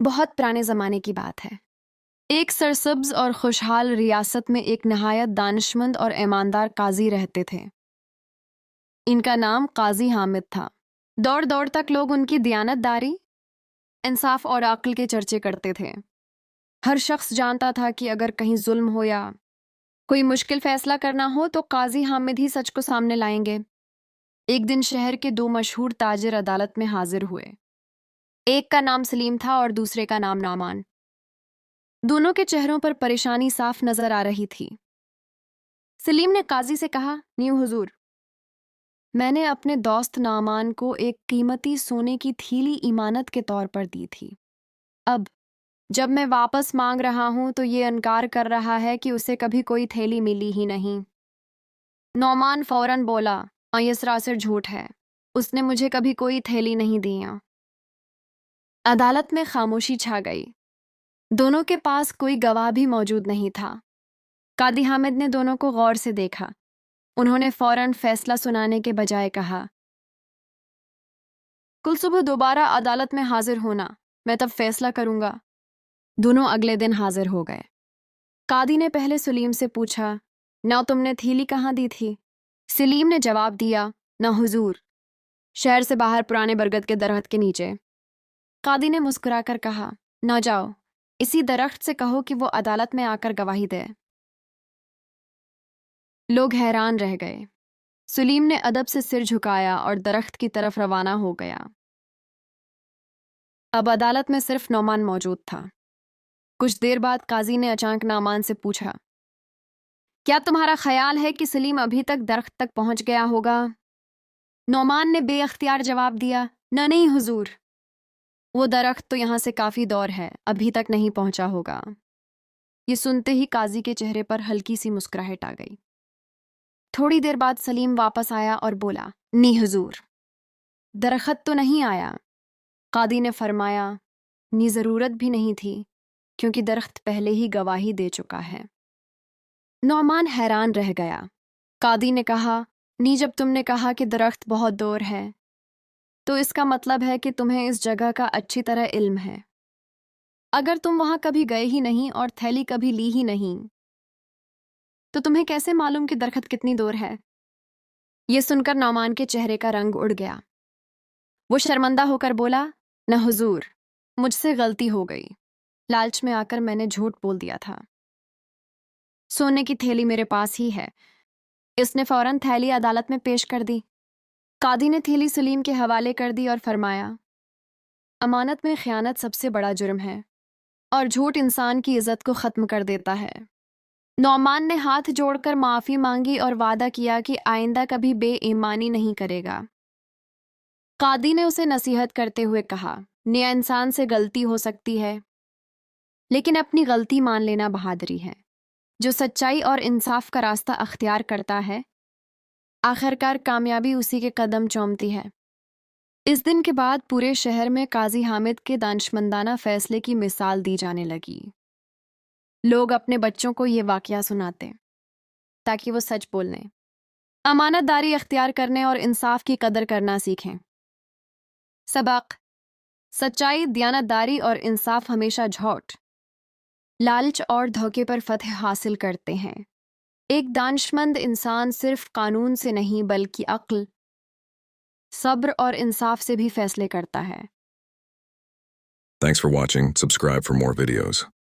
بہت پرانے زمانے کی بات ہے۔ ایک سرسبز اور خوشحال ریاست میں ایک نہایت دانشمند اور ایماندار قاضی رہتے تھے۔ ان کا نام قاضی حامد تھا۔ دور دور تک لوگ ان کی دیانت داری، انصاف اور عقل کے چرچے کرتے تھے۔ ہر شخص جانتا تھا کہ اگر کہیں ظلم ہو یا کوئی مشکل فیصلہ کرنا ہو تو قاضی حامد ہی سچ کو سامنے لائیں گے۔ ایک دن شہر کے دو مشہور تاجر عدالت میں حاضر ہوئے۔ ایک کا نام سلیم تھا اور دوسرے کا نام نعمان۔ دونوں کے چہروں پر پریشانی صاف نظر آ رہی تھی۔ سلیم نے قاضی سے کہا، نیو حضور، میں نے اپنے دوست نعمان کو ایک قیمتی سونے کی تھیلی ایمانت کے طور پر دی تھی۔ اب جب میں واپس مانگ رہا ہوں تو یہ انکار کر رہا ہے کہ اسے کبھی کوئی تھیلی ملی ہی نہیں۔ نعمان فوراً بولا، یہ سراسر جھوٹ ہے، اس نے مجھے کبھی کوئی تھیلی نہیں دی۔ عدالت میں خاموشی چھا گئی۔ دونوں کے پاس کوئی گواہ بھی موجود نہیں تھا۔ قاضی حامد نے دونوں کو غور سے دیکھا۔ انہوں نے فوراً فیصلہ سنانے کے بجائے کہا، کل صبح دوبارہ عدالت میں حاضر ہونا، میں تب فیصلہ کروں گا۔ دونوں اگلے دن حاضر ہو گئے۔ قاضی نے پہلے سلیم سے پوچھا، نہ تم نے تھیلی کہاں دی تھی؟ سلیم نے جواب دیا، نہ حضور، شہر سے باہر پرانے برگد کے درخت کے نیچے۔ قاضی نے مسکرا کر کہا، نہ جاؤ، اسی درخت سے کہو کہ وہ عدالت میں آ کر گواہی دے۔ لوگ حیران رہ گئے۔ سلیم نے ادب سے سر جھکایا اور درخت کی طرف روانہ ہو گیا۔ اب عدالت میں صرف نعمان موجود تھا۔ کچھ دیر بعد قاضی نے اچانک نعمان سے پوچھا، کیا تمہارا خیال ہے کہ سلیم ابھی تک درخت تک پہنچ گیا ہوگا؟ نعمان نے بے اختیار جواب دیا، نہیں حضور، وہ درخت تو یہاں سے کافی دور ہے، ابھی تک نہیں پہنچا ہوگا۔ یہ سنتے ہی قاضی کے چہرے پر ہلکی سی مسکراہٹ آ گئی۔ تھوڑی دیر بعد سلیم واپس آیا اور بولا، نی حضور، درخت تو نہیں آیا۔ قاضی نے فرمایا، نی ضرورت بھی نہیں تھی، کیونکہ درخت پہلے ہی گواہی دے چکا ہے۔ نعمان حیران رہ گیا۔ قاضی نے کہا، نی جب تم نے کہا کہ درخت بہت دور ہے تو اس کا مطلب ہے کہ تمہیں اس جگہ کا اچھی طرح علم ہے۔ اگر تم وہاں کبھی گئے ہی نہیں اور تھیلی کبھی لی ہی نہیں تو تمہیں کیسے معلوم کہ درخت کتنی دور ہے؟ یہ سن کر نعمان کے چہرے کا رنگ اڑ گیا۔ وہ شرمندہ ہو کر بولا، نہ حضور، مجھ سے غلطی ہو گئی، لالچ میں آ کر میں نے جھوٹ بول دیا تھا۔ سونے کی تھیلی میرے پاس ہی ہے۔ اس نے فوراً تھیلی عدالت میں پیش کر دی۔ قاضی نے تھیلی سلیم کے حوالے کر دی اور فرمایا، امانت میں خیانت سب سے بڑا جرم ہے اور جھوٹ انسان کی عزت کو ختم کر دیتا ہے۔ نعمان نے ہاتھ جوڑ کر معافی مانگی اور وعدہ کیا کہ آئندہ کبھی بے ایمانی نہیں کرے گا۔ قاضی نے اسے نصیحت کرتے ہوئے کہا، نیا انسان سے غلطی ہو سکتی ہے، لیکن اپنی غلطی مان لینا بہادری ہے۔ جو سچائی اور انصاف کا راستہ اختیار کرتا ہے، آخرکار کامیابی اسی کے قدم چومتی ہے۔ اس دن کے بعد پورے شہر میں قاضی حامد کے دانشمندانہ فیصلے کی مثال دی جانے لگی۔ لوگ اپنے بچوں کو یہ واقعہ سناتے تاکہ وہ سچ بولنے، امانت داری اختیار کرنے اور انصاف کی قدر کرنا سیکھیں۔ سبق: سچائی، دیانت داری اور انصاف ہمیشہ جھوٹ، لالچ اور دھوکے پر فتح حاصل کرتے ہیں۔ ایک دانشمند انسان صرف قانون سے نہیں بلکہ عقل، صبر اور انصاف سے بھی فیصلے کرتا ہے۔ Thanks for watching. Subscribe for more videos.